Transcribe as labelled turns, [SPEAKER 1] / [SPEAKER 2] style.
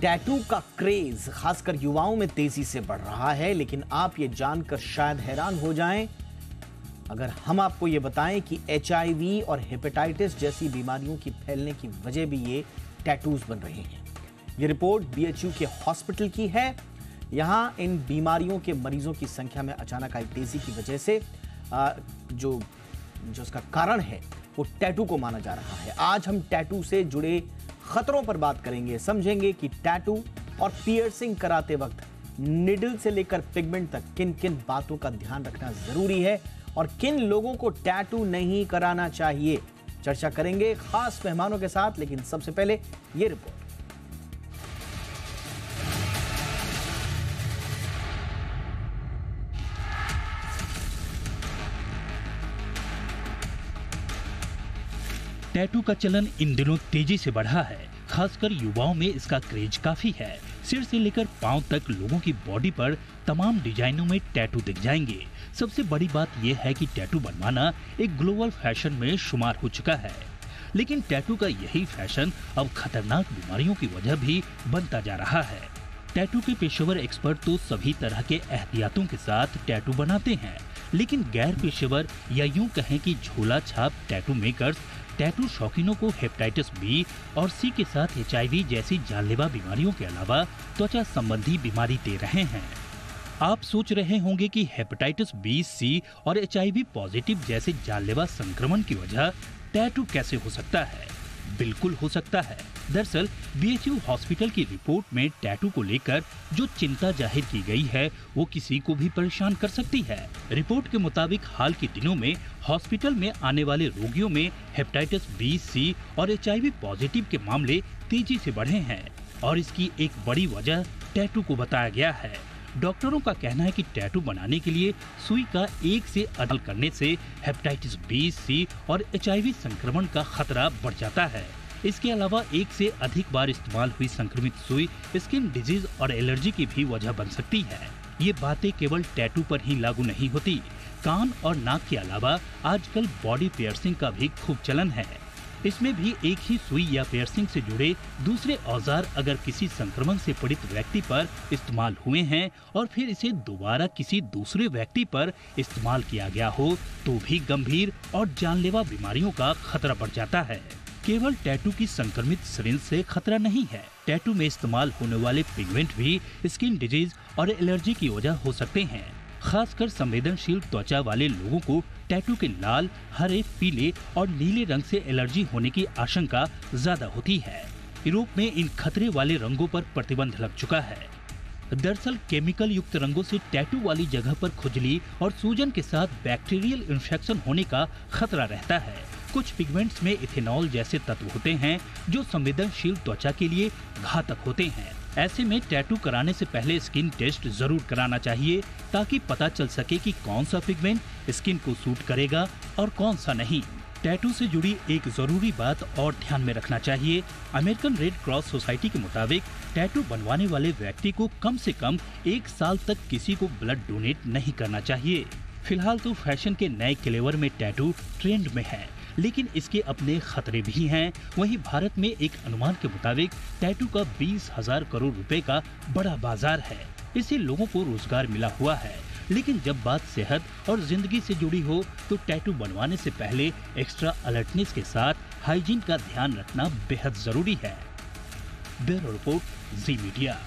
[SPEAKER 1] Tattoo का craze खासकर युवाओं में तेजी से बढ़ रहा है, लेकिन आप ये जानकर शायद हैरान हो जाएं अगर हम आपको ये बताएं कि HIV और हेपेटाइटिस जैसी बीमारियों की फैलने की वजह भी ये टैटूज बन रहे हैं। ये रिपोर्ट BHU के हॉस्पिटल की है। यहां इन बीमारियों के मरीजों की संख्या में अचानक आई तेजी की वजह से जो उसका कारण है वो टैटू को माना जा रहा है। आज हम टैटू से जुड़े खतरों पर बात करेंगे, समझेंगे कि टैटू और पियर्सिंग कराते वक्त निडल से लेकर पिगमेंट तक किन किन बातों का ध्यान रखना जरूरी है और किन लोगों को टैटू नहीं कराना चाहिए। चर्चा करेंगे खास मेहमानों के साथ, लेकिन सबसे पहले ये रिपोर्ट।
[SPEAKER 2] टैटू का चलन इन दिनों तेजी से बढ़ा है। खासकर युवाओं में इसका क्रेज काफी है। सिर से लेकर पांव तक लोगों की बॉडी पर तमाम डिजाइनों में टैटू दिख जाएंगे। सबसे बड़ी बात यह है कि टैटू बनवाना एक ग्लोबल फैशन में शुमार हो चुका है, लेकिन टैटू का यही फैशन अब खतरनाक बीमारियों की वजह भी बनता जा रहा है। टैटू के पेशेवर एक्सपर्ट तो सभी तरह के एहतियातों के साथ टैटू बनाते हैं, लेकिन गैर पेशेवर या यूं कहें कि झोला छाप टैटू मेकर्स टैटू शौकीनों को हेपेटाइटिस B और C के साथ HIV जैसी जानलेवा बीमारियों के अलावा त्वचा संबंधी बीमारी दे रहे हैं। आप सोच रहे होंगे कि हेपेटाइटिस B, C और HIV पॉजिटिव जैसे जानलेवा संक्रमण की वजह टैटू कैसे हो सकता है। बिल्कुल हो सकता है। दरअसल BHU हॉस्पिटल की रिपोर्ट में टैटू को लेकर जो चिंता जाहिर की गई है वो किसी को भी परेशान कर सकती है। रिपोर्ट के मुताबिक हाल के दिनों में हॉस्पिटल में आने वाले रोगियों में हेपेटाइटिस B, C और HIV पॉजिटिव के मामले तेजी से बढ़े हैं और इसकी एक बड़ी वजह टैटू को बताया गया है। डॉक्टरों का कहना है कि टैटू बनाने के लिए सुई का एक से अधिक करने से हेपेटाइटिस B, C और HIV संक्रमण का खतरा बढ़ जाता है। इसके अलावा एक से अधिक बार इस्तेमाल हुई संक्रमित सुई स्किन डिजीज और एलर्जी की भी वजह बन सकती है। ये बातें केवल टैटू पर ही लागू नहीं होती। कान और नाक के अलावा आजकल बॉडी पियर्सिंग का भी खूब चलन है। इसमें भी एक ही सुई या पियर्सिंग से जुड़े दूसरे औजार अगर किसी संक्रमण से पीड़ित व्यक्ति पर इस्तेमाल हुए हैं और फिर इसे दोबारा किसी दूसरे व्यक्ति पर इस्तेमाल किया गया हो तो भी गंभीर और जानलेवा बीमारियों का खतरा बढ़ जाता है। केवल टैटू की संक्रमित सिरिंज से खतरा नहीं है। टैटू में इस्तेमाल होने वाले पिगमेंट भी स्किन डिजीज और एलर्जी की वजह हो सकते हैं। खासकर संवेदनशील त्वचा वाले लोगों को टैटू के लाल, हरे, पीले और नीले रंग से एलर्जी होने की आशंका ज्यादा होती है। यूरोप में इन खतरे वाले रंगों पर प्रतिबंध लग चुका है। दरअसल केमिकल युक्त रंगों से टैटू वाली जगह पर खुजली और सूजन के साथ बैक्टीरियल इन्फेक्शन होने का खतरा रहता है। कुछ पिगमेंट्स में इथेनॉल जैसे तत्व होते हैं जो संवेदनशील त्वचा के लिए घातक होते हैं। ऐसे में टैटू कराने से पहले स्किन टेस्ट जरूर कराना चाहिए ताकि पता चल सके कि कौन सा पिगमेंट स्किन को सूट करेगा और कौन सा नहीं। टैटू से जुड़ी एक जरूरी बात और ध्यान में रखना चाहिए। अमेरिकन रेड क्रॉस सोसाइटी के मुताबिक टैटू बनवाने वाले व्यक्ति को कम से कम 1 साल तक किसी को ब्लड डोनेट नहीं करना चाहिए। फिलहाल तो फैशन के नए क्लेवर में टैटू ट्रेंड में है, लेकिन इसके अपने खतरे भी हैं। वहीं भारत में एक अनुमान के मुताबिक टैटू का 20,000 करोड़ रुपए का बड़ा बाजार है। इससे लोगों को रोजगार मिला हुआ है, लेकिन जब बात सेहत और जिंदगी से जुड़ी हो तो टैटू बनवाने से पहले एक्स्ट्रा अलर्टनेस के साथ हाइजीन का ध्यान रखना बेहद जरूरी है। ब्यूरो रिपोर्ट, जी मीडिया।